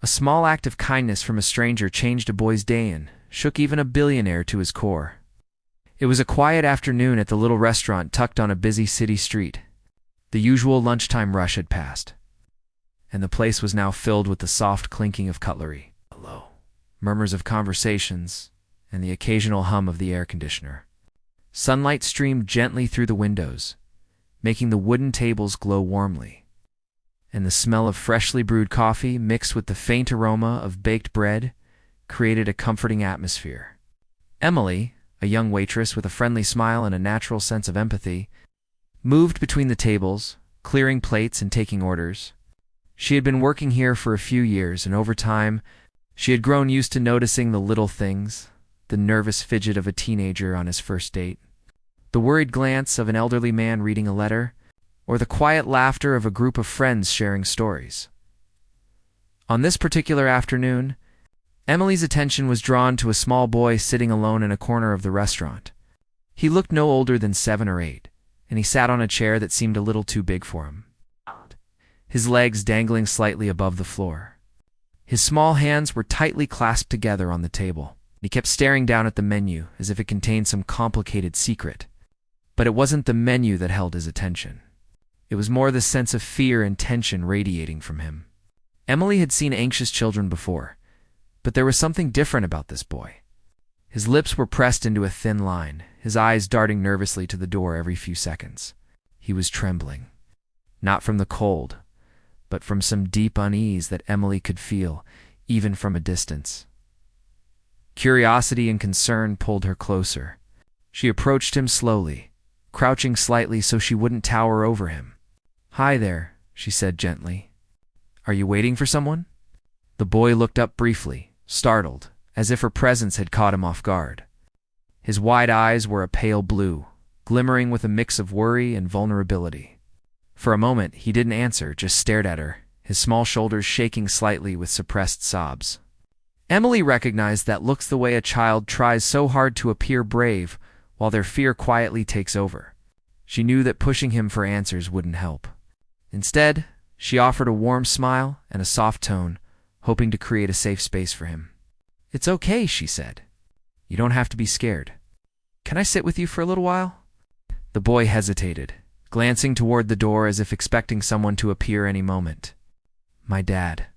A small act of kindness from a stranger changed a boy's day and shook even a billionaire to his core. It was a quiet afternoon at the little restaurant tucked on a busy city street. The usual lunchtime rush had passed, and the place was now filled with the soft clinking of cutlery, hello, murmurs of conversations, and the occasional hum of the air conditioner. Sunlight streamed gently through the windows, making the wooden tables glow warmly, and the smell of freshly brewed coffee mixed with the faint aroma of baked bread created a comforting atmosphere. Emily, a young waitress with a friendly smile and a natural sense of empathy, moved between the tables, clearing plates and taking orders. She had been working here for a few years, and over time, she had grown used to noticing the little things, the nervous fidget of a teenager on his first date, the worried glance of an elderly man reading a letter, or the quiet laughter of a group of friends sharing stories. On this particular afternoon, Emily's attention was drawn to a small boy sitting alone in a corner of the restaurant. He looked no older than 7 or 8, and he sat on a chair that seemed a little too big for him, his legs dangling slightly above the floor. His small hands were tightly clasped together on the table. He kept staring down at the menu as if it contained some complicated secret. But it wasn't the menu that held his attention. It was more the sense of fear and tension radiating from him. Emily had seen anxious children before, but there was something different about this boy. His lips were pressed into a thin line, his eyes darting nervously to the door every few seconds. He was trembling, not from the cold, but from some deep unease that Emily could feel, even from a distance. Curiosity and concern pulled her closer. She approached him slowly, crouching slightly so she wouldn't tower over him. "Hi there," she said gently. "Are you waiting for someone?" The boy looked up briefly, startled, as if her presence had caught him off guard. His wide eyes were a pale blue, glimmering with a mix of worry and vulnerability. For a moment, he didn't answer, just stared at her, his small shoulders shaking slightly with suppressed sobs. Emily recognized that looks the way a child tries so hard to appear brave while their fear quietly takes over. She knew that pushing him for answers wouldn't help. Instead, she offered a warm smile and a soft tone, hoping to create a safe space for him. "It's okay," she said. "You don't have to be scared. Can I sit with you for a little while?" The boy hesitated, glancing toward the door as if expecting someone to appear any moment. "My dad.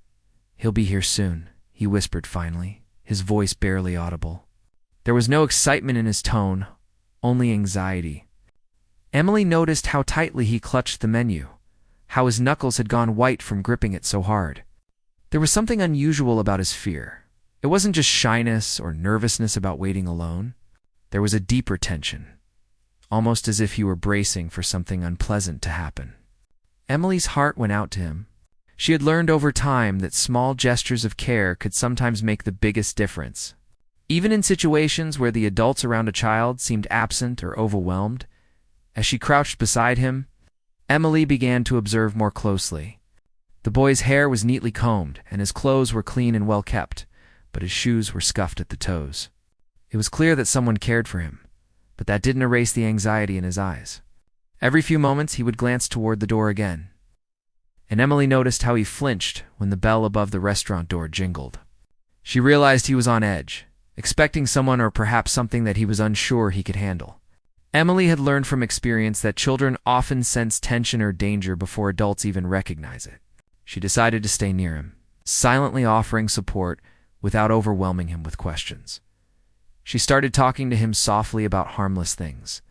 He'll be here soon," he whispered finally, his voice barely audible. There was no excitement in his tone, only anxiety. Emily noticed how tightly he clutched the menu, how his knuckles had gone white from gripping it so hard. There was something unusual about his fear. It wasn't just shyness or nervousness about waiting alone. There was a deeper tension, almost as if he were bracing for something unpleasant to happen. Emily's heart went out to him. She had learned over time that small gestures of care could sometimes make the biggest difference. Even in situations where the adults around a child seemed absent or overwhelmed, as she crouched beside him, Emily began to observe more closely. The boy's hair was neatly combed, and his clothes were clean and well kept, but his shoes were scuffed at the toes. It was clear that someone cared for him, but that didn't erase the anxiety in his eyes. Every few moments he would glance toward the door again, and Emily noticed how he flinched when the bell above the restaurant door jingled. She realized he was on edge, expecting someone or perhaps something that he was unsure he could handle. Emily had learned from experience that children often sense tension or danger before adults even recognize it. She decided to stay near him, silently offering support without overwhelming him with questions. She started talking to him softly about harmless things,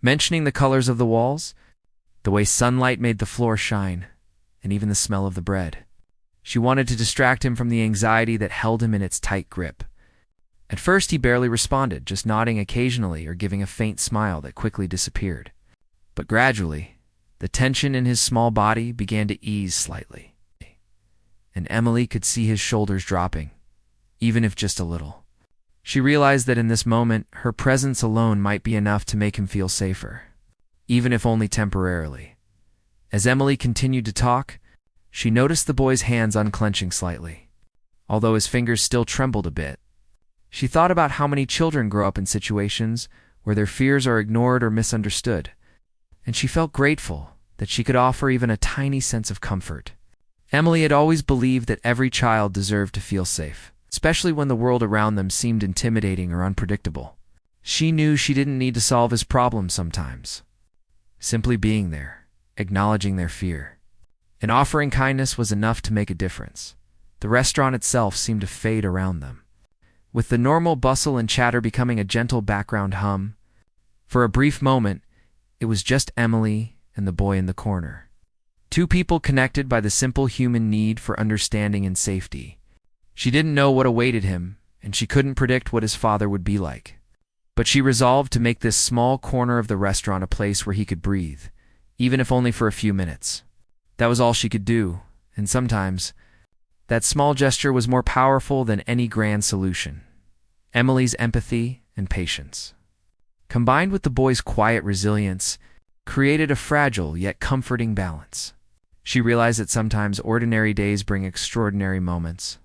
mentioning the colors of the walls, the way sunlight made the floor shine, and even the smell of the bread. She wanted to distract him from the anxiety that held him in its tight grip. At first, he barely responded, just nodding occasionally or giving a faint smile that quickly disappeared. But gradually, the tension in his small body began to ease slightly, and Emily could see his shoulders dropping, even if just a little. She realized that in this moment, her presence alone might be enough to make him feel safer, even if only temporarily. As Emily continued to talk, she noticed the boy's hands unclenching slightly, although his fingers still trembled a bit. She thought about how many children grow up in situations where their fears are ignored or misunderstood, and she felt grateful that she could offer even a tiny sense of comfort. Emily had always believed that every child deserved to feel safe, especially when the world around them seemed intimidating or unpredictable. She knew she didn't need to solve his problems sometimes. Simply being there, acknowledging their fear, and offering kindness was enough to make a difference. The restaurant itself seemed to fade around them, with the normal bustle and chatter becoming a gentle background hum. For a brief moment, it was just Emily and the boy in the corner. Two people connected by the simple human need for understanding and safety. She didn't know what awaited him, and she couldn't predict what his father would be like. But she resolved to make this small corner of the restaurant a place where he could breathe, even if only for a few minutes. That was all she could do, and sometimes that small gesture was more powerful than any grand solution. Emily's empathy and patience, combined with the boy's quiet resilience, created a fragile yet comforting balance. She realized that sometimes ordinary days bring extraordinary moments.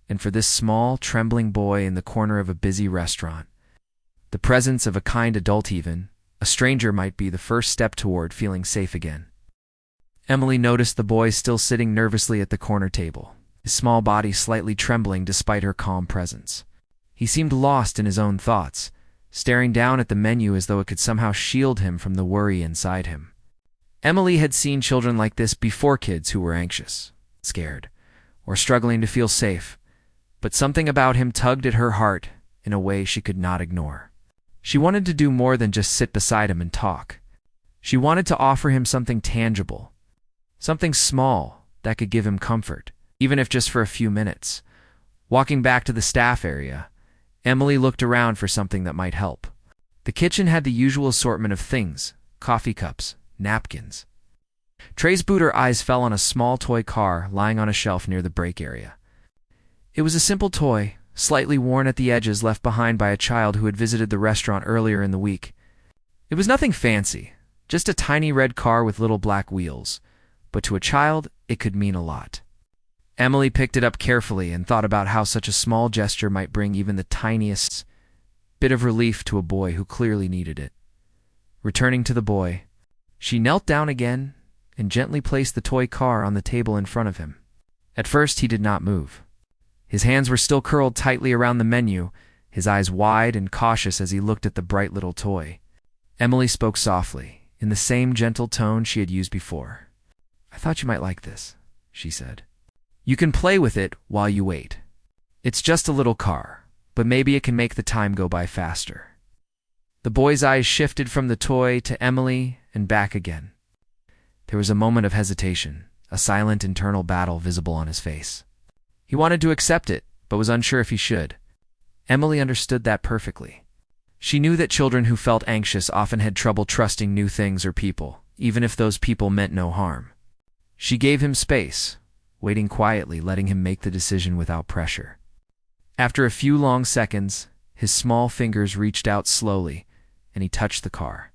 And for this small, trembling boy in the corner of a busy restaurant, the presence of a kind adult, even a stranger, might be the first step toward feeling safe again. Emily noticed the boy still sitting nervously at the corner table, his small body slightly trembling despite her calm presence. He seemed lost in his own thoughts, staring down at the menu as though it could somehow shield him from the worry inside him. Emily had seen children like this before, kids who were anxious, scared, or struggling to feel safe, but something about him tugged at her heart in a way she could not ignore. She wanted to do more than just sit beside him and talk. She wanted to offer him something tangible, something small that could give him comfort, even if just for a few minutes. Walking back to the staff area, Emily looked around for something that might help. The kitchen had the usual assortment of things: coffee cups, napkins, trays. But her eyes fell on a small toy car lying on a shelf near the break area. It was a simple toy, slightly worn at the edges, left behind by a child who had visited the restaurant earlier in the week. It was nothing fancy, just a tiny red car with little black wheels, but to a child, it could mean a lot. Emily picked it up carefully and thought about how such a small gesture might bring even the tiniest bit of relief to a boy who clearly needed it. Returning to the boy, she knelt down again and gently placed the toy car on the table in front of him. At first, he did not move. His hands were still curled tightly around the menu, his eyes wide and cautious as he looked at the bright little toy. Emily spoke softly, in the same gentle tone she had used before. "I thought you might like this," she said. "You can play with it while you wait. It's just a little car, but maybe it can make the time go by faster." The boy's eyes shifted from the toy to Emily and back again. There was a moment of hesitation, a silent internal battle visible on his face. He wanted to accept it, but was unsure if he should. Emily understood that perfectly. She knew that children who felt anxious often had trouble trusting new things or people, even if those people meant no harm. She gave him space, waiting quietly, letting him make the decision without pressure. After a few long seconds, his small fingers reached out slowly, and he touched the car.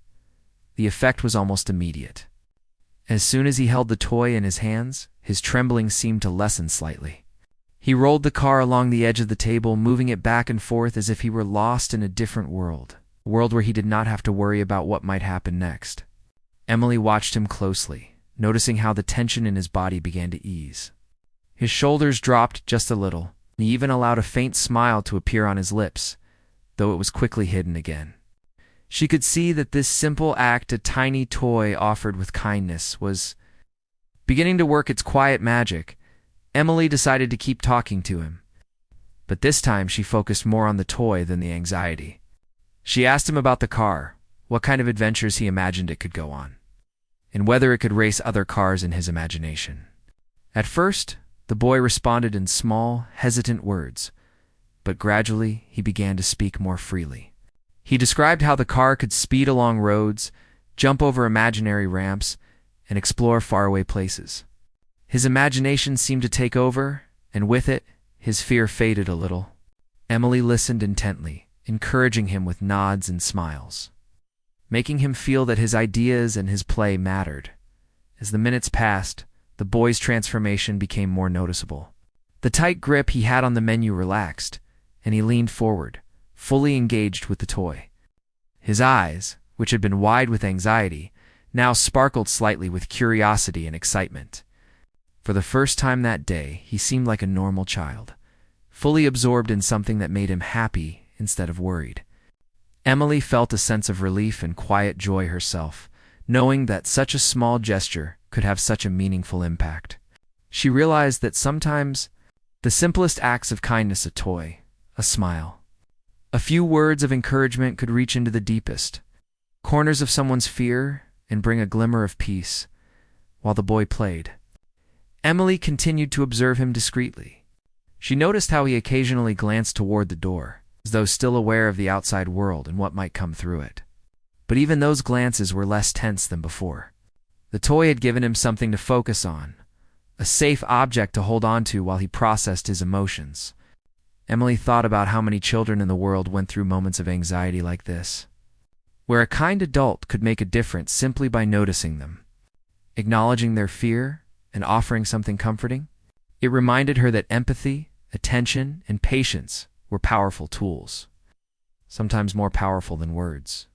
The effect was almost immediate. As soon as he held the toy in his hands, his trembling seemed to lessen slightly. He rolled the car along the edge of the table, moving it back and forth as if he were lost in a different world, a world where he did not have to worry about what might happen next. Emily watched him closely, noticing how the tension in his body began to ease. His shoulders dropped just a little, and he even allowed a faint smile to appear on his lips, though it was quickly hidden again. She could see that this simple act, a tiny toy offered with kindness, was beginning to work its quiet magic. Emily decided to keep talking to him, but this time she focused more on the toy than the anxiety. She asked him about the car, what kind of adventures he imagined it could go on, and whether it could race other cars in his imagination. At first, the boy responded in small, hesitant words, but gradually he began to speak more freely. He described how the car could speed along roads, jump over imaginary ramps, and explore faraway places. His imagination seemed to take over, and with it, his fear faded a little. Emily listened intently, encouraging him with nods and smiles, making him feel that his ideas and his play mattered. As the minutes passed, the boy's transformation became more noticeable. The tight grip he had on the menu relaxed, and he leaned forward, fully engaged with the toy. His eyes, which had been wide with anxiety, now sparkled slightly with curiosity and excitement. For the first time that day, he seemed like a normal child, fully absorbed in something that made him happy instead of worried. Emily felt a sense of relief and quiet joy herself, knowing that such a small gesture could have such a meaningful impact. She realized that sometimes the simplest acts of kindness, a toy, a smile, a few words of encouragement could reach into the deepest corners of someone's fear and bring a glimmer of peace. While the boy played, Emily continued to observe him discreetly. She noticed how he occasionally glanced toward the door, as though still aware of the outside world and what might come through it. But even those glances were less tense than before. The toy had given him something to focus on, a safe object to hold on to while he processed his emotions. Emily thought about how many children in the world went through moments of anxiety like this, where a kind adult could make a difference simply by noticing them, acknowledging their fear, and offering something comforting. It reminded her that empathy, attention, and patience were powerful tools, sometimes more powerful than words.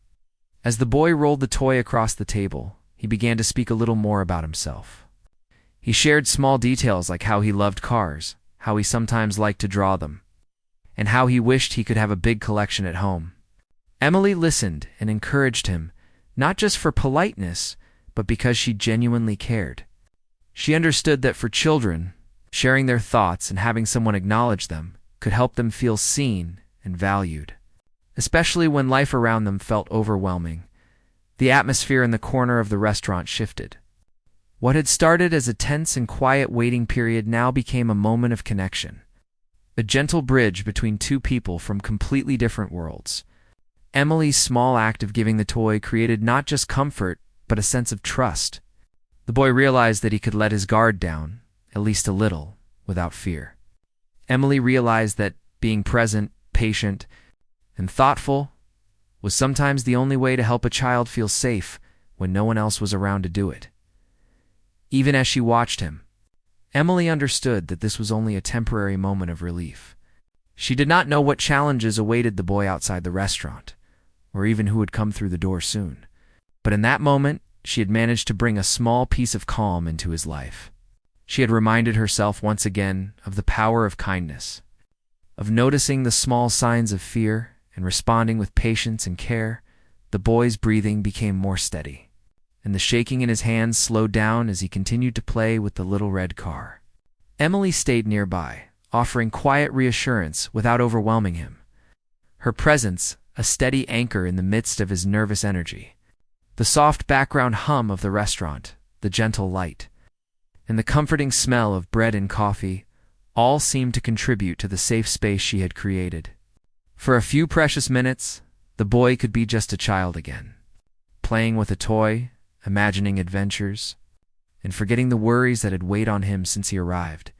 As the boy rolled the toy across the table, he began to speak a little more about himself. He shared small details like how he loved cars, how he sometimes liked to draw them, and how he wished he could have a big collection at home. Emily listened and encouraged him, not just for politeness, but because she genuinely cared. She understood that for children, sharing their thoughts and having someone acknowledge them could help them feel seen and valued, especially when life around them felt overwhelming. The atmosphere in the corner of the restaurant shifted. What had started as a tense and quiet waiting period now became a moment of connection, a gentle bridge between two people from completely different worlds. Emily's small act of giving the toy created not just comfort, but a sense of trust. The boy realized that he could let his guard down, at least a little, without fear. Emily realized that being present, patient, and thoughtful was sometimes the only way to help a child feel safe when no one else was around to do it. Even as she watched him, Emily understood that this was only a temporary moment of relief. She did not know what challenges awaited the boy outside the restaurant, or even who would come through the door soon. But in that moment, she had managed to bring a small piece of calm into his life. She had reminded herself once again of the power of kindness, of noticing the small signs of fear and responding with patience and care. The boy's breathing became more steady, and the shaking in his hands slowed down as he continued to play with the little red car. Emily stayed nearby, offering quiet reassurance without overwhelming him. Her presence, a steady anchor in the midst of his nervous energy. The soft background hum of the restaurant, the gentle light, and the comforting smell of bread and coffee all seemed to contribute to the safe space she had created. For a few precious minutes, the boy could be just a child again, playing with a toy, imagining adventures, and forgetting the worries that had weighed on him since he arrived.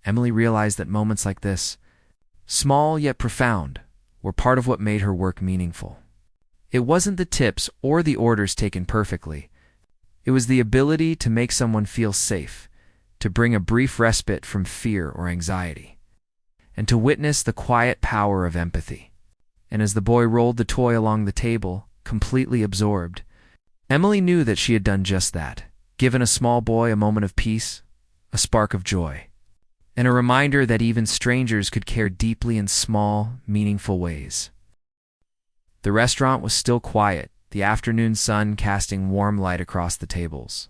Emily realized that moments like this, small yet profound, were part of what made her work meaningful. It wasn't the tips or the orders taken perfectly. It was the ability to make someone feel safe, to bring a brief respite from fear or anxiety, and to witness the quiet power of empathy. And as the boy rolled the toy along the table, completely absorbed, Emily knew that she had done just that, given a small boy a moment of peace, a spark of joy, and a reminder that even strangers could care deeply in small, meaningful ways. The restaurant was still quiet, the afternoon sun casting warm light across the tables.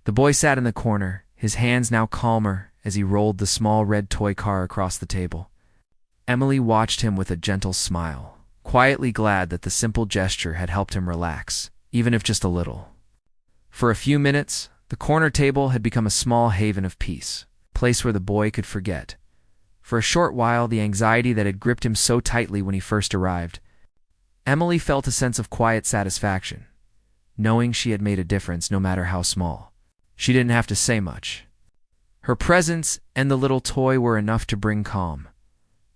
The boy sat in the corner, his hands now calmer as he rolled the small red toy car across the table. Emily watched him with a gentle smile, quietly glad that the simple gesture had helped him relax, even if just a little. For a few minutes, the corner table had become a small haven of peace, a place where the boy could forget, for a short while, the anxiety that had gripped him so tightly when he first arrived. Emily felt a sense of quiet satisfaction, knowing she had made a difference no matter how small. She didn't have to say much. Her presence and the little toy were enough to bring calm.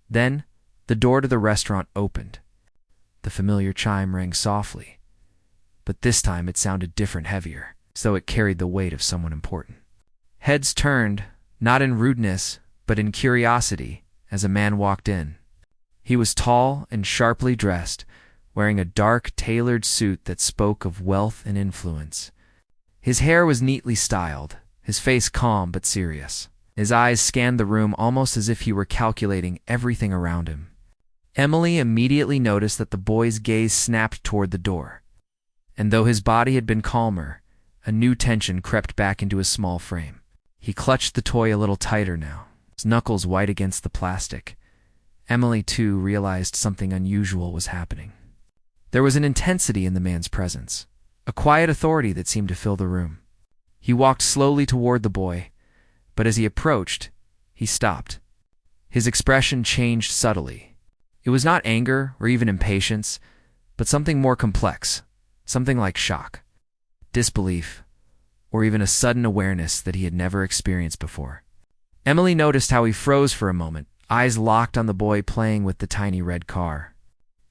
Then, the door to the restaurant opened. The familiar chime rang softly, but this time it sounded different, heavier, so it carried the weight of someone important. Heads turned, not in rudeness, but in curiosity, as a man walked in. He was tall and sharply dressed, wearing a dark, tailored suit that spoke of wealth and influence. His hair was neatly styled, his face calm but serious. His eyes scanned the room almost as if he were calculating everything around him. Emily immediately noticed that the boy's gaze snapped toward the door. And though his body had been calmer, a new tension crept back into his small frame. He clutched the toy a little tighter now, his knuckles white against the plastic. Emily, too, realized something unusual was happening. There was an intensity in the man's presence, a quiet authority that seemed to fill the room. He walked slowly toward the boy, but as he approached, he stopped. His expression changed subtly. It was not anger or even impatience, but something more complex, something like shock, disbelief, or even a sudden awareness that he had never experienced before. Emily noticed how he froze for a moment, eyes locked on the boy playing with the tiny red car.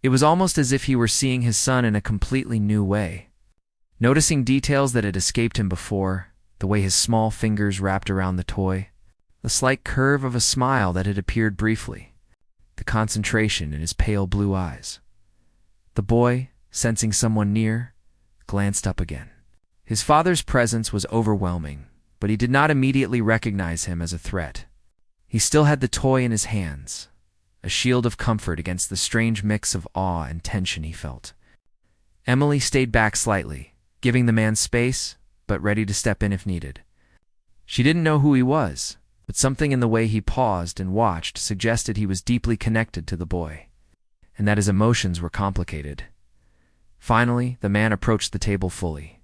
It was almost as if he were seeing his son in a completely new way. Noticing details that had escaped him before, the way his small fingers wrapped around the toy, the slight curve of a smile that had appeared briefly, the concentration in his pale blue eyes. The boy, sensing someone near, glanced up again. His father's presence was overwhelming, but he did not immediately recognize him as a threat. He still had the toy in his hands, a shield of comfort against the strange mix of awe and tension he felt. Emily stayed back slightly, giving the man space, but ready to step in if needed. She didn't know who he was, but something in the way he paused and watched suggested he was deeply connected to the boy, and that his emotions were complicated. Finally, the man approached the table fully.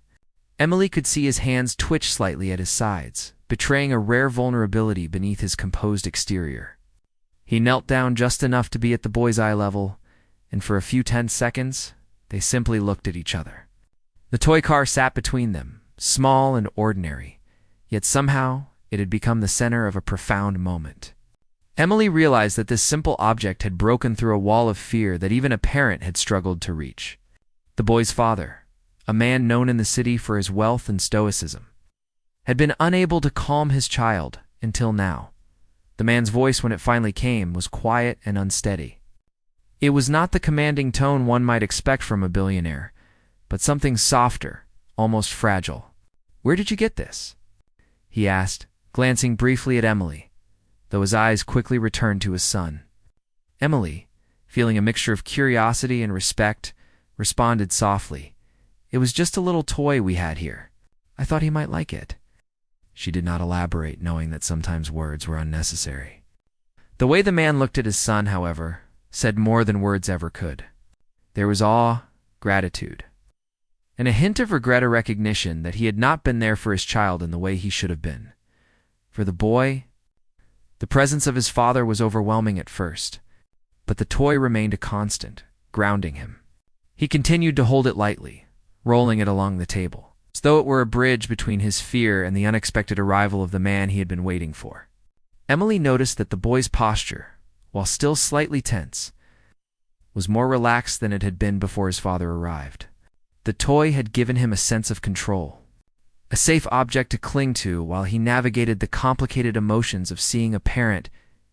Emily could see his hands twitch slightly at his sides, betraying a rare vulnerability beneath his composed exterior. He knelt down just enough to be at the boy's eye level, and for a few tense seconds, they simply looked at each other. The toy car sat between them, small and ordinary, yet somehow it had become the center of a profound moment. Emily realized that this simple object had broken through a wall of fear that even a parent had struggled to reach. The boy's father, a man known in the city for his wealth and stoicism, had been unable to calm his child until now. The man's voice, when it finally came, was quiet and unsteady. It was not the commanding tone one might expect from a billionaire, but something softer, almost fragile. "Where did you get this?" he asked, glancing briefly at Emily, though his eyes quickly returned to his son. Emily, feeling a mixture of curiosity and respect, responded softly, "It was just a little toy we had here. I thought he might like it." She did not elaborate, knowing that sometimes words were unnecessary. The way the man looked at his son, however, said more than words ever could. There was awe, gratitude, and a hint of regret or recognition that he had not been there for his child in the way he should have been. For the boy, the presence of his father was overwhelming at first, but the toy remained a constant, grounding him. He continued to hold it lightly, rolling it along the table, as though it were a bridge between his fear and the unexpected arrival of the man he had been waiting for. Emily noticed that the boy's posture, while still slightly tense, was more relaxed than it had been before his father arrived. The toy had given him a sense of control, a safe object to cling to while he navigated the complicated emotions of seeing a parent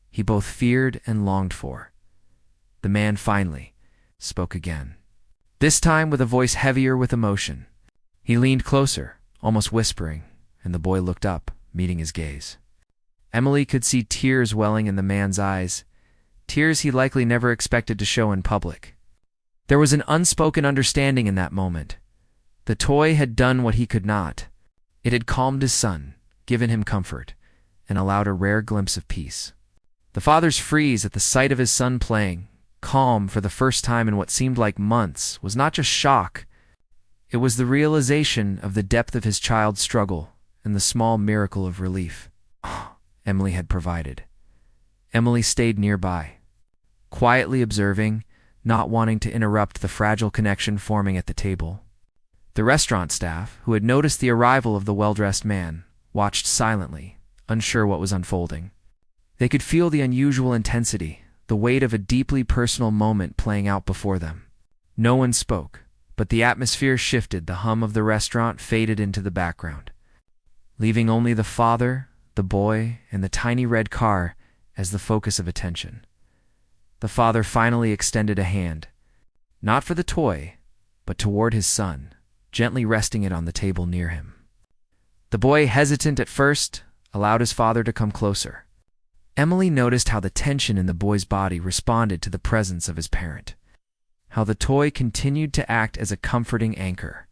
he both feared and longed for. The man finally spoke again, this time with a voice heavier with emotion. He leaned closer, almost whispering, and the boy looked up, meeting his gaze. Emily could see tears welling in the man's eyes, tears he likely never expected to show in public. There was an unspoken understanding in that moment. The toy had done what he could not. It had calmed his son, given him comfort, and allowed a rare glimpse of peace. The father's freeze at the sight of his son playing, calm for the first time in what seemed like months, was not just shock. It was the realization of the depth of his child's struggle and the small miracle of relief Emily had provided. Emily stayed nearby, quietly observing, not wanting to interrupt the fragile connection forming at the table. The restaurant staff, who had noticed the arrival of the well-dressed man, watched silently, unsure what was unfolding. They could feel the unusual intensity, the weight of a deeply personal moment playing out before them. No one spoke, but the atmosphere shifted. The hum of the restaurant faded into the background, leaving only the father, the boy, and the tiny red car as the focus of attention. The father finally extended a hand, not for the toy, but toward his son, gently resting it on the table near him. The boy, hesitant at first, allowed his father to come closer. Emily noticed how the tension in the boy's body responded to the presence of his parent, how the toy continued to act as a comforting anchor.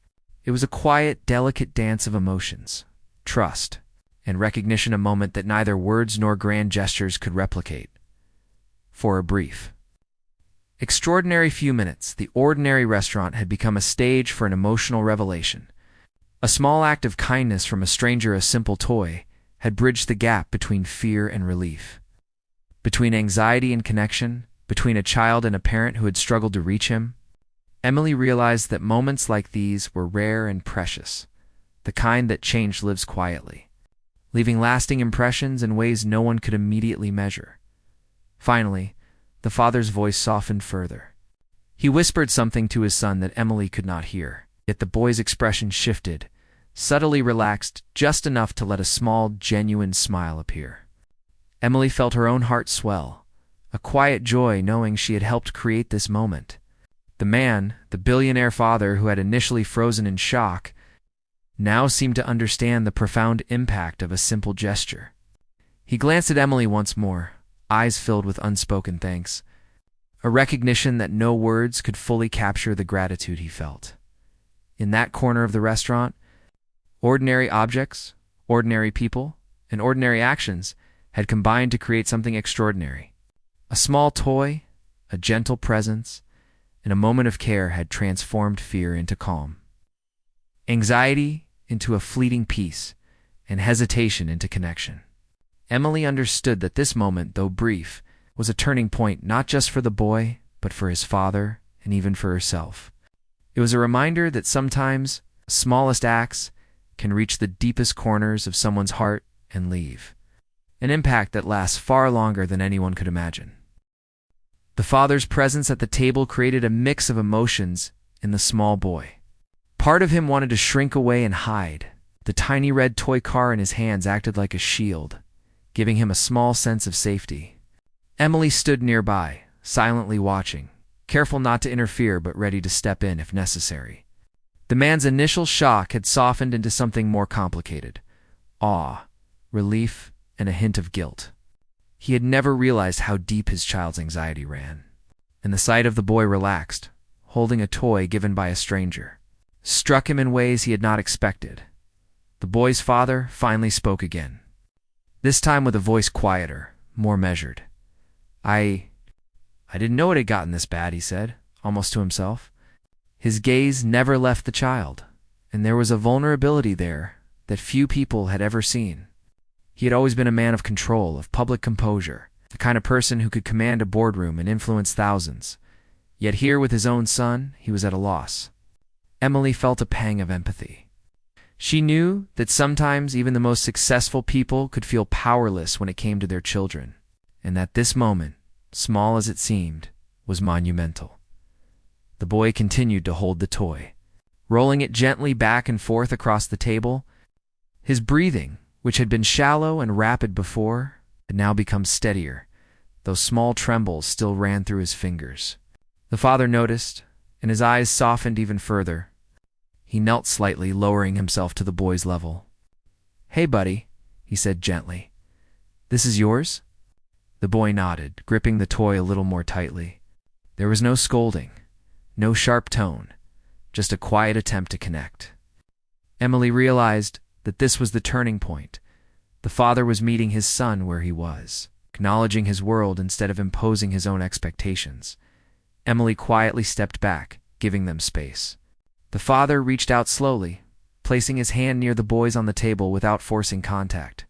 It was a quiet, delicate dance of emotions, trust, and recognition, a moment that neither words nor grand gestures could replicate. For a brief, extraordinary few minutes, the ordinary restaurant had become a stage for an emotional revelation. A small act of kindness from a stranger, a simple toy, had bridged the gap between fear and relief, between anxiety and connection, between a child and a parent who had struggled to reach him. Emily realized that moments like these were rare and precious, the kind that change lives quietly, leaving lasting impressions in ways no one could immediately measure. Finally, the father's voice softened further. He whispered something to his son that Emily could not hear, yet the boy's expression shifted, subtly relaxed just enough to let a small, genuine smile appear. Emily felt her own heart swell, a quiet joy knowing she had helped create this moment. The man, the billionaire father who had initially frozen in shock, now seemed to understand the profound impact of a simple gesture. He glanced at Emily once more, eyes filled with unspoken thanks, a recognition that no words could fully capture the gratitude he felt. In that corner of the restaurant, ordinary objects, ordinary people, and ordinary actions had combined to create something extraordinary. A small toy, a gentle presence, and a moment of care had transformed fear into calm, anxiety into a fleeting peace, and hesitation into connection. Emily understood that this moment, though brief, was a turning point not just for the boy, but for his father and even for herself. It was a reminder that sometimes the smallest acts can reach the deepest corners of someone's heart and leave an impact that lasts far longer than anyone could imagine. The father's presence at the table created a mix of emotions in the small boy. Part of him wanted to shrink away and hide. The tiny red toy car in his hands acted like a shield, giving him a small sense of safety. Emily stood nearby, silently watching, careful not to interfere but ready to step in if necessary. The man's initial shock had softened into something more complicated: awe, relief, and a hint of guilt. He had never realized how deep his child's anxiety ran, and the sight of the boy relaxed, holding a toy given by a stranger, struck him in ways he had not expected. The boy's father finally spoke again, this time with a voice quieter, more measured. I didn't know it had gotten this bad," he said, almost to himself. His gaze never left the child, and there was a vulnerability there that few people had ever seen. He had always been a man of control, of public composure, the kind of person who could command a boardroom and influence thousands. Yet here with his own son, he was at a loss. Emily felt a pang of empathy. She knew that sometimes even the most successful people could feel powerless when it came to their children, and that this moment, small as it seemed, was monumental. The boy continued to hold the toy, rolling it gently back and forth across the table. His breathing, which had been shallow and rapid before, had now become steadier, though small trembles still ran through his fingers. The father noticed, and his eyes softened even further. He knelt slightly, lowering himself to the boy's level. "Hey, buddy," he said gently. "This is yours?" The boy nodded, gripping the toy a little more tightly. There was no scolding, no sharp tone, just a quiet attempt to connect. Emily realized that this was the turning point. The father was meeting his son where he was, acknowledging his world instead of imposing his own expectations. Emily quietly stepped back, giving them space. The father reached out slowly, placing his hand near the boy's on the table without forcing contact.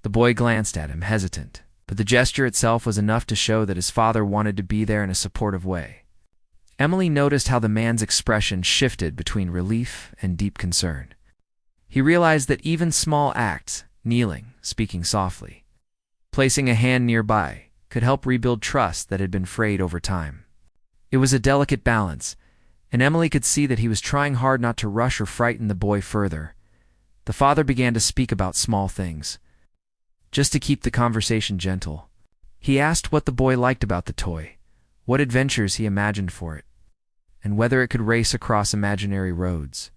The boy glanced at him, hesitant, but the gesture itself was enough to show that his father wanted to be there in a supportive way. Emily noticed how the man's expression shifted between relief and deep concern. He realized that even small acts, kneeling, speaking softly, placing a hand nearby, could help rebuild trust that had been frayed over time. It was a delicate balance, and Emily could see that he was trying hard not to rush or frighten the boy further. The father began to speak about small things, just to keep the conversation gentle. He asked what the boy liked about the toy, what adventures he imagined for it, and whether it could race across imaginary roads.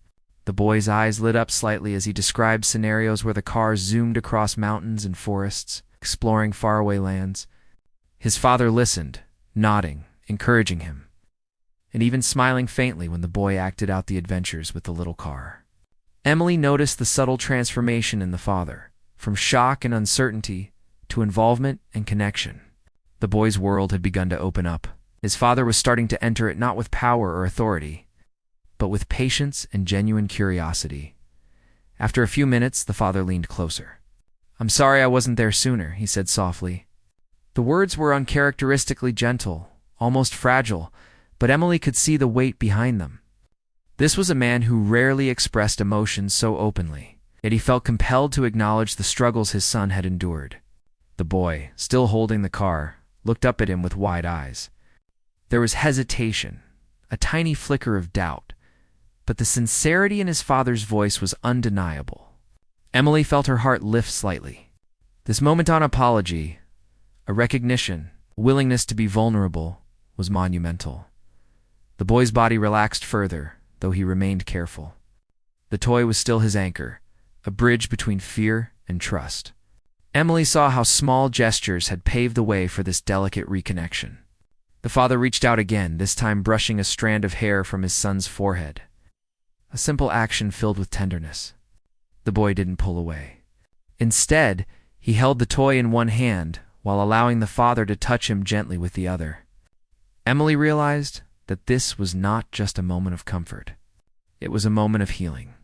The boy's eyes lit up slightly as he described scenarios where the car zoomed across mountains and forests, exploring faraway lands. His father listened, nodding, encouraging him, and even smiling faintly when the boy acted out the adventures with the little car. Emily noticed the subtle transformation in the father, from shock and uncertainty to involvement and connection. The boy's world had begun to open up. His father was starting to enter it not with power or authority, but with patience and genuine curiosity. After a few minutes, the father leaned closer. "I'm sorry I wasn't there sooner," he said softly. The words were uncharacteristically gentle, almost fragile, but Emily could see the weight behind them. This was a man who rarely expressed emotions so openly, yet he felt compelled to acknowledge the struggles his son had endured. The boy, still holding the car, looked up at him with wide eyes. There was hesitation, a tiny flicker of doubt, but the sincerity in his father's voice was undeniable. Emily felt her heart lift slightly. This moment on apology, a recognition, a willingness to be vulnerable, was monumental. The boy's body relaxed further, though he remained careful. The toy was still his anchor, a bridge between fear and trust. Emily saw how small gestures had paved the way for this delicate reconnection. The father reached out again, this time brushing a strand of hair from his son's forehead. A simple action filled with tenderness. The boy didn't pull away. Instead, he held the toy in one hand while allowing the father to touch him gently with the other. Emily realized that this was not just a moment of comfort. It was a moment of healing.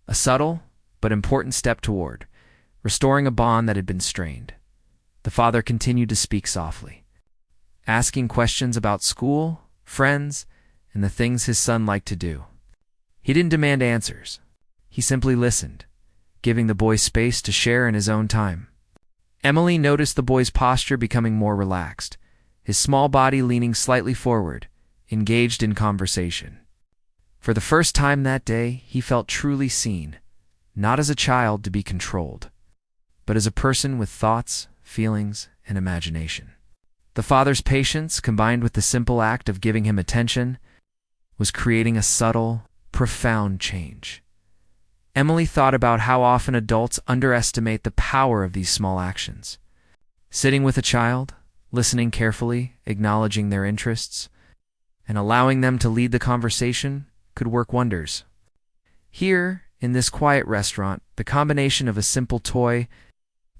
A subtle but important step toward restoring a bond that had been strained. The father continued to speak softly, asking questions about school, friends, and the things his son liked to do. He didn't demand answers. He simply listened, giving the boy space to share in his own time. Emily noticed the boy's posture becoming more relaxed, his small body leaning slightly forward, engaged in conversation. For the first time that day, he felt truly seen, not as a child to be controlled, but as a person with thoughts, feelings, and imagination. The father's patience, combined with the simple act of giving him attention, was creating a subtle, profound change. Emily thought about how often adults underestimate the power of these small actions. Sitting with a child, listening carefully, acknowledging their interests, and allowing them to lead the conversation could work wonders. Here, in this quiet restaurant, the combination of a simple toy,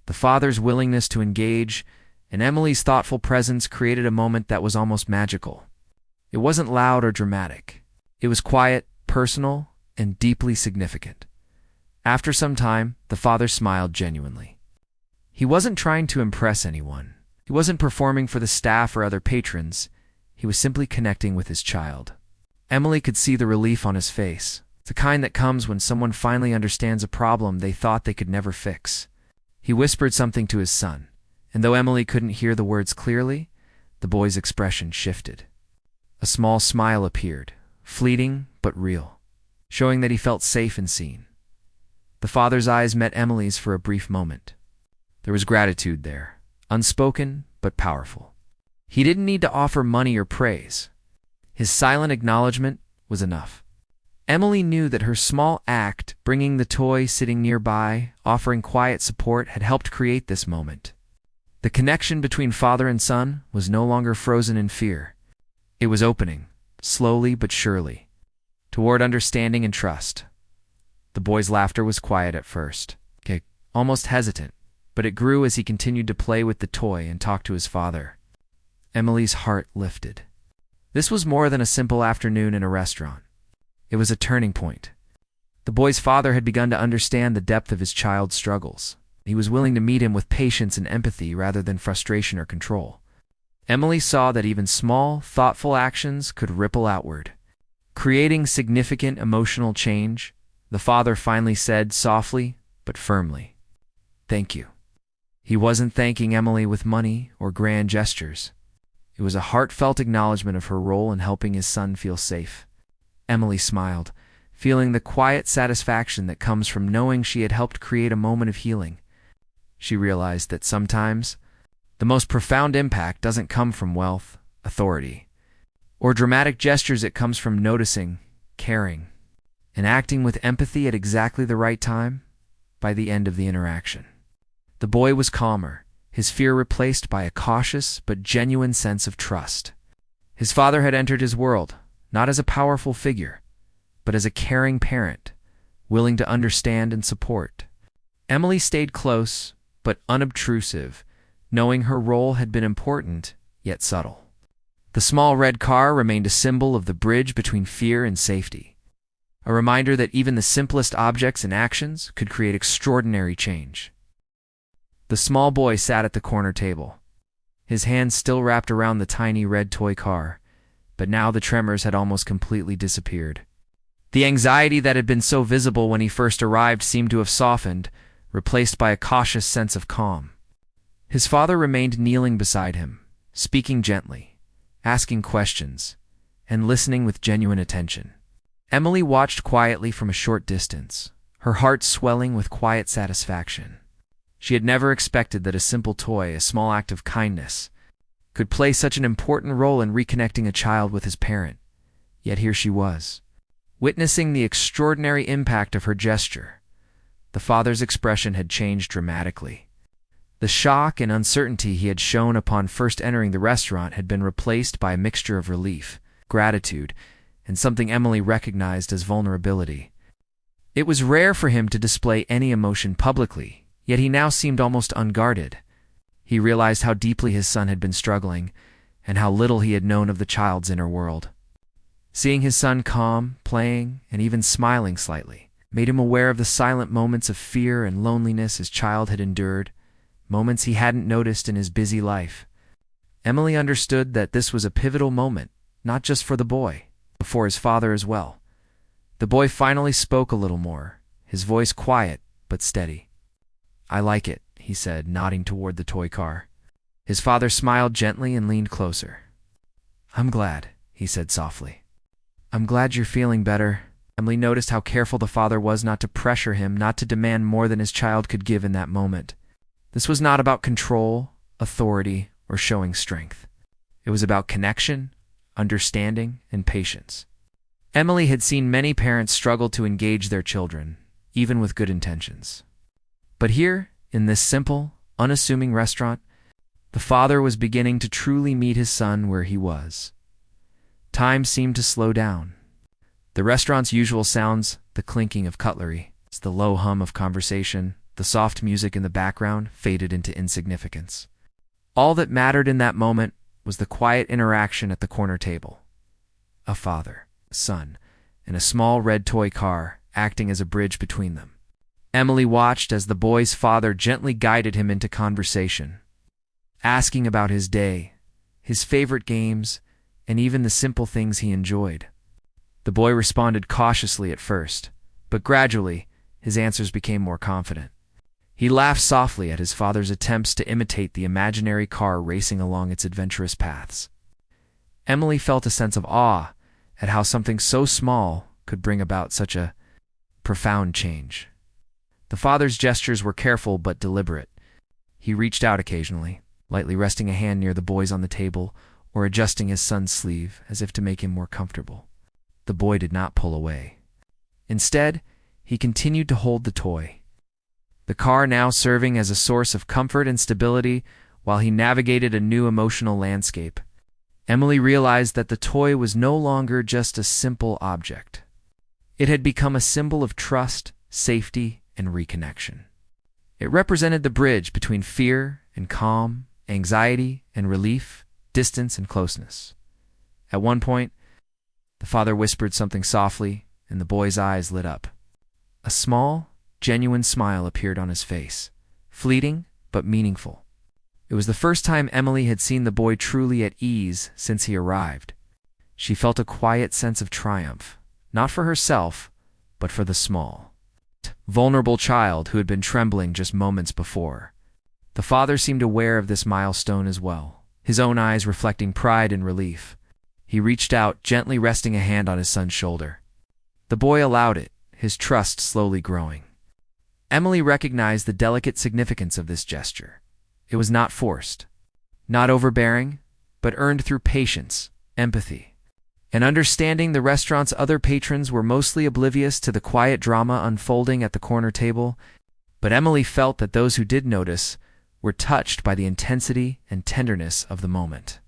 the father's willingness to engage, and Emily's thoughtful presence created a moment that was almost magical. It wasn't loud or dramatic. It was quiet, personal, and deeply significant. After some time, the father smiled genuinely. He wasn't trying to impress anyone. He wasn't performing for the staff or other patrons. He was simply connecting with his child. Emily could see the relief on his face, the kind that comes when someone finally understands a problem they thought they could never fix. He whispered something to his son, and though Emily couldn't hear the words clearly, the boy's expression shifted. A small smile appeared, fleeting but real, showing that he felt safe and seen. The father's eyes met Emily's for a brief moment. There was gratitude there, unspoken but powerful. He didn't need to offer money or praise. His silent acknowledgement was enough. Emily knew that her small act, bringing the toy, sitting nearby, offering quiet support, had helped create this moment. The connection between father and son was no longer frozen in fear. It was opening, slowly but surely, toward understanding and trust. The boy's laughter was quiet at first, almost hesitant, but it grew as he continued to play with the toy and talk to his father. Emily's heart lifted. This was more than a simple afternoon in a restaurant. It was a turning point. The boy's father had begun to understand the depth of his child's struggles. He was willing to meet him with patience and empathy rather than frustration or control. Emily saw that even small, thoughtful actions could ripple outward, creating significant emotional change. The father finally said softly but firmly, "Thank you." He wasn't thanking Emily with money or grand gestures. It was a heartfelt acknowledgement of her role in helping his son feel safe. Emily smiled, feeling the quiet satisfaction that comes from knowing she had helped create a moment of healing. She realized that sometimes the most profound impact doesn't come from wealth, authority, or dramatic gestures. It comes from noticing, caring, and acting with empathy at exactly the right time. By the end of the interaction, the boy was calmer, his fear replaced by a cautious but genuine sense of trust. His father had entered his world, not as a powerful figure, but as a caring parent, willing to understand and support. Emily stayed close, but unobtrusive, knowing her role had been important, yet subtle. The small red car remained a symbol of the bridge between fear and safety, a reminder that even the simplest objects and actions could create extraordinary change. The small boy sat at the corner table, his hands still wrapped around the tiny red toy car, but now the tremors had almost completely disappeared. The anxiety that had been so visible when he first arrived seemed to have softened, replaced by a cautious sense of calm. His father remained kneeling beside him, speaking gently, asking questions, and listening with genuine attention. Emily watched quietly from a short distance, her heart swelling with quiet satisfaction. She had never expected that a simple toy, a small act of kindness, could play such an important role in reconnecting a child with his parent. Yet here she was, witnessing the extraordinary impact of her gesture. The father's expression had changed dramatically. The shock and uncertainty he had shown upon first entering the restaurant had been replaced by a mixture of relief, gratitude, and something Emily recognized as vulnerability. It was rare for him to display any emotion publicly, yet he now seemed almost unguarded. He realized how deeply his son had been struggling, and how little he had known of the child's inner world. Seeing his son calm, playing, and even smiling slightly, made him aware of the silent moments of fear and loneliness his child had endured, moments he hadn't noticed in his busy life. Emily understood that this was a pivotal moment, not just for the boy, but for his father as well. The boy finally spoke a little more, his voice quiet but steady. "I like it," he said, nodding toward the toy car. His father smiled gently and leaned closer. "I'm glad," he said softly. "I'm glad you're feeling better." Emily noticed how careful the father was not to pressure him, not to demand more than his child could give in that moment. This was not about control, authority, or showing strength. It was about connection, understanding, and patience. Emily had seen many parents struggle to engage their children, even with good intentions. But here, in this simple, unassuming restaurant, the father was beginning to truly meet his son where he was. Time seemed to slow down. The restaurant's usual sounds, the clinking of cutlery, the low hum of conversation, the soft music in the background, faded into insignificance. All that mattered in that moment was the quiet interaction at the corner table. A father, a son, and a small red toy car acting as a bridge between them. Emily watched as the boy's father gently guided him into conversation, asking about his day, his favorite games, and even the simple things he enjoyed. The boy responded cautiously at first, but gradually his answers became more confident. He laughed softly at his father's attempts to imitate the imaginary car racing along its adventurous paths. Emily felt a sense of awe at how something so small could bring about such a profound change. The father's gestures were careful but deliberate. He reached out occasionally, lightly resting a hand near the boy's on the table or adjusting his son's sleeve as if to make him more comfortable. The boy did not pull away. Instead, he continued to hold the toy, the car now serving as a source of comfort and stability while he navigated a new emotional landscape. Emily realized that the toy was no longer just a simple object. It had become a symbol of trust, safety, and reconnection. It represented the bridge between fear and calm, anxiety and relief, distance and closeness. At one point, the father whispered something softly, and the boy's eyes lit up. A small, genuine smile appeared on his face, fleeting but meaningful. It was the first time Emily had seen the boy truly at ease since he arrived. She felt a quiet sense of triumph, not for herself, but for the small, vulnerable child who had been trembling just moments before. The father seemed aware of this milestone as well, his own eyes reflecting pride and relief. He reached out, gently resting a hand on his son's shoulder. The boy allowed it, his trust slowly growing. Emily recognized the delicate significance of this gesture. It was not forced, not overbearing, but earned through patience, empathy, And understanding the restaurant's other patrons were mostly oblivious to the quiet drama unfolding at the corner table, but Emily felt that those who did notice were touched by the intensity and tenderness of the moment.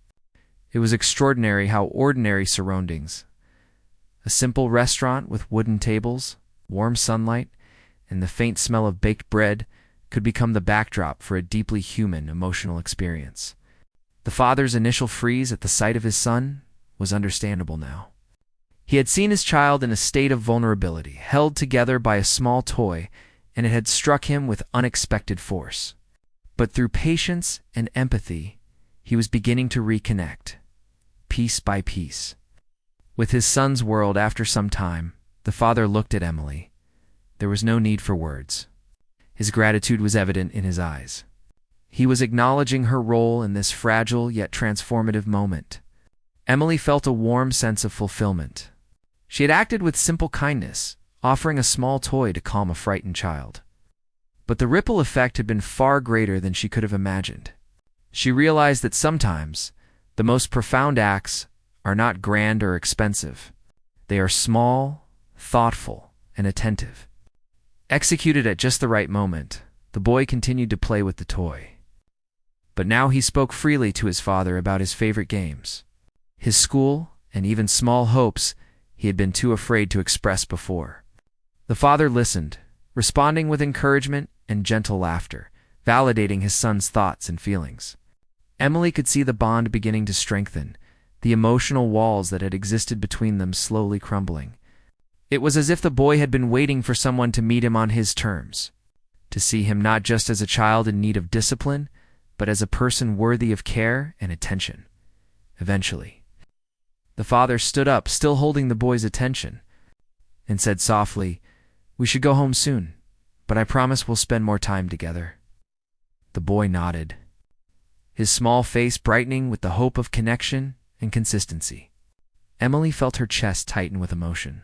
It was extraordinary how ordinary surroundings, a simple restaurant with wooden tables, warm sunlight, and the faint smell of baked bread, could become the backdrop for a deeply human emotional experience. The father's initial freeze at the sight of his son was understandable now. He had seen his child in a state of vulnerability, held together by a small toy, and it had struck him with unexpected force. But through patience and empathy, he was beginning to reconnect, piece by piece, with his son's world. After some time, the father looked at Emily. There was no need for words. His gratitude was evident in his eyes. He was acknowledging her role in this fragile yet transformative moment. Emily felt a warm sense of fulfillment. She had acted with simple kindness, offering a small toy to calm a frightened child. But the ripple effect had been far greater than she could have imagined. She realized that sometimes the most profound acts are not grand or expensive. They are small, thoughtful, and attentive. Executed at just the right moment, the boy continued to play with the toy. But now he spoke freely to his father about his favorite games, his school, and even small hopes he had been too afraid to express before. The father listened, responding with encouragement and gentle laughter, validating his son's thoughts and feelings. Emily could see the bond beginning to strengthen, the emotional walls that had existed between them slowly crumbling. It was as if the boy had been waiting for someone to meet him on his terms, to see him not just as a child in need of discipline, but as a person worthy of care and attention. Eventually, the father stood up, still holding the boy's attention, and said softly, "We should go home soon, but I promise we'll spend more time together." The boy nodded, his small face brightening with the hope of connection and consistency. Emily felt her chest tighten with emotion.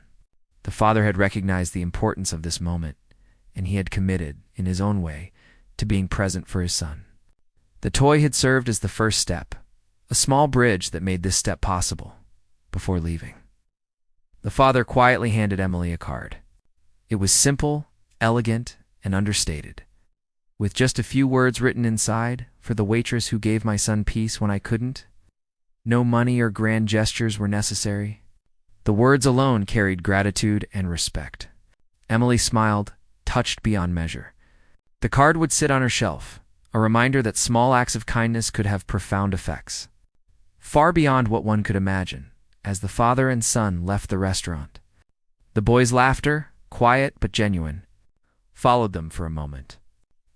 The father had recognized the importance of this moment, and he had committed, in his own way, to being present for his son. The toy had served as the first step, a small bridge that made this step possible, before leaving. The father quietly handed Emily a card. It was simple, elegant, and understated, with just a few words written inside: "For the waitress who gave my son peace when I couldn't." No money or grand gestures were necessary. The words alone carried gratitude and respect. Emily smiled, touched beyond measure. The card would sit on her shelf, a reminder that small acts of kindness could have profound effects, far beyond what one could imagine. As the father and son left the restaurant, the boy's laughter, quiet but genuine, followed them for a moment.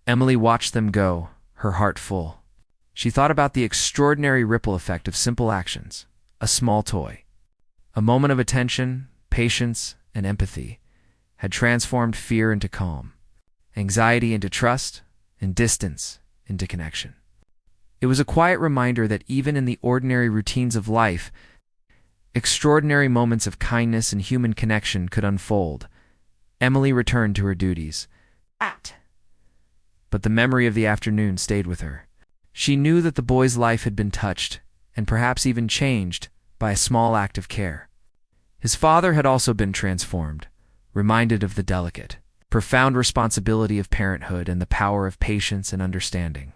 Emily watched them go, her heart full. She thought about the extraordinary ripple effect of simple actions: a small toy, a moment of attention, patience, and empathy, had transformed fear into calm, anxiety into trust, and distance into connection. It was a quiet reminder that even in the ordinary routines of life, extraordinary moments of kindness and human connection could unfold. Emily returned to her duties, but the memory of the afternoon stayed with her. She knew that the boy's life had been touched, and perhaps even changed, by a small act of care. His father had also been transformed, reminded of the delicate, profound responsibility of parenthood and the power of patience and understanding.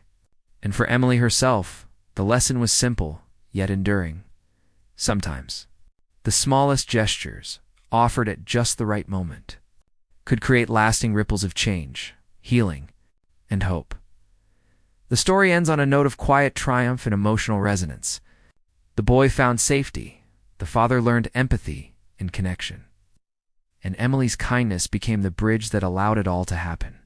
And for Emily herself, the lesson was simple, yet enduring. Sometimes, the smallest gestures, offered at just the right moment, could create lasting ripples of change, healing, and hope. The story ends on a note of quiet triumph and emotional resonance. The boy found safety, the father learned empathy and connection, and Emily's kindness became the bridge that allowed it all to happen.